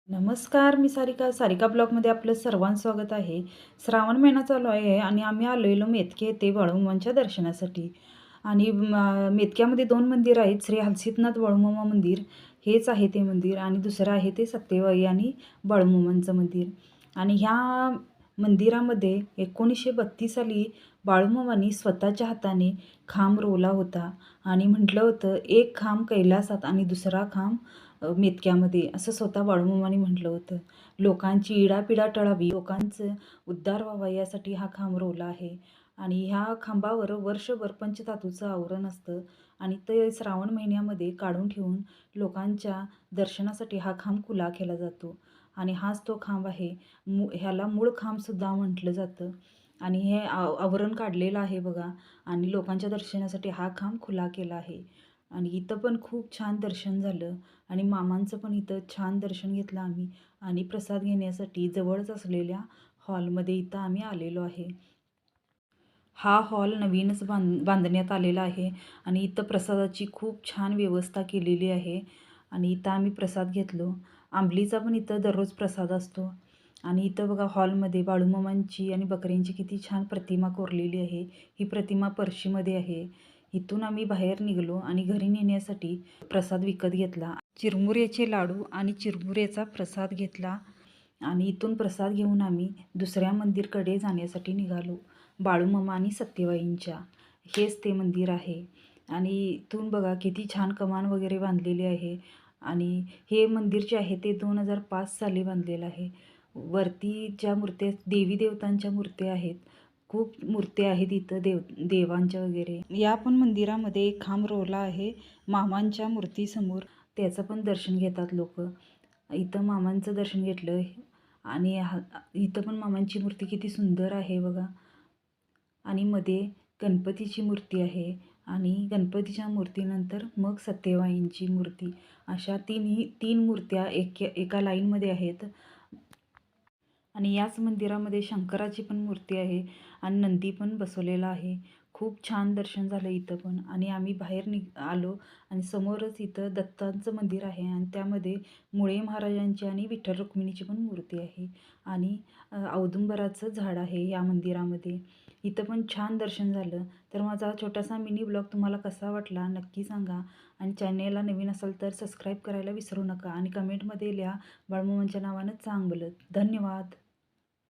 नमस्कार, मी सारिका ब्लॉगमध्ये आपलं सर्वांचं स्वागत आहे. श्रावण महिना चालू आहे आणि आम्ही आलेलो मेतके येथे बाळूमामांच्या दर्शनासाठी. आणि मेतक्यामध्ये 2 मंदिर आहेत. श्री हलसिद्धनाथ बाळूमामा मंदिर हेच आहे ते मंदिर आणि दुसरं आहे ते सत्यवाई आणि बाळूमामांचं मंदिर. आणि ह्या मंदिरामध्ये 1932 साली बाळूमामांनी स्वतःच्या हाताने खांब रोवला होता आणि म्हटलं होतं, "एक खांब कैलासात आणि दुसरा खांब मेतक्यामध्ये", असं स्वतः बाळूमामांनी म्हटलं होतं. लोकांची इडापिडा टळावी, लोकांचं उद्धार व्हावा यासाठी हा खांब रोवला आहे. आणि ह्या खांबावर वर्षभर पंचधातूचं आवरण असतं आणि ते श्रावण महिन्यामध्ये काढून ठेवून लोकांच्या दर्शनासाठी हा खांब खुला केला जातो. आणि हाच तो खांब आहे. ह्याला मूळ खांबसुद्धा म्हटलं जातं. आणि हे आवरण काढलेलं आहे बघा. आणि लोकांच्या दर्शनासाठी हा खांब खुला केला आहे. आणि इथं पण खूप छान दर्शन झालं आणि मामांचं पण इथं छान दर्शन घेतलं आम्ही. आणि प्रसाद घेण्यासाठी जवळच असलेल्या हॉलमध्ये इथं आम्ही आलेलो आहे. हा हॉल नवीनच बांधण्यात आलेला आहे आणि इथं प्रसादाची खूप छान व्यवस्था केलेली आहे. आणि इथं आम्ही प्रसाद घेतलो. अंबलीचा पण इथं दररोज प्रसाद असतो. आणि इथं बघा हॉलमध्ये बाळूमामांची आणि बकऱ्यांची किती छान प्रतिमा कोरलेली आहे. ही प्रतिमा परशीमध्ये आहे. इथून आम्ही बाहेर निघालो आणि घरी नेण्यासाठी प्रसाद विकत घेतला. चिरमुऱ्याचे लाडू आणि चिरमुऱ्याचा प्रसाद घेतला. आणि इथून प्रसाद घेऊन आम्ही दुसऱ्या मंदिरकडे जाण्यासाठी निघालो. बाळूमामा आणि सत्यवाईंच्या. हेच ते मंदिर आहे. आणि इथून बघा किती छान कमान वगैरे बांधलेली आहे. आणि हे मंदिर जे आहे ते 2005 साली बांधलेलं आहे. वरती ज्या मूर्त्या देवी देवतांच्या मूर्त्या आहेत. खूप मूर्त्या आहेत इथं देवांच्या वगैरे. या पण मंदिरामध्ये एक खांब रोवला आहे मामांच्या मूर्तीसमोर. त्याचं पण दर्शन घेतात लोक. इथं मामांचं दर्शन घेतलं. आणि इथं पण मामांची मूर्ती किती सुंदर आहे बघा. आणि मध्ये गणपतीची मूर्ती आहे. आणि गणपतीच्या मूर्तीनंतर मग सत्यवाईंची मूर्ती. अशा तीन मूर्त्या एका लाईनमध्ये आहेत. आणि याच मंदिरामध्ये शंकराची पण मूर्ती आहे आणि नंदी पण बसवलेला आहे. खूप छान दर्शन झालं इथं पण. आणि आम्ही बाहेर आलो आणि समोरच इथं दत्तांचं मंदिर आहे आणि त्यामध्ये मुळे महाराजांची आणि विठ्ठल रुक्मिणीची पण मूर्ती आहे. आणि औदुंबराचं झाड आहे या मंदिरामध्ये. इथं पण छान दर्शन झालं. तर माझा छोटासा मिनी ब्लॉग तुम्हाला कसा वाटला नक्की सांगा. आणि चॅनेलला नवीन असाल तर सबस्क्राईब करायला विसरू नका आणि कमेंटमध्ये लिहा बाळूमामांच्या नावानं चांगलं. धन्यवाद.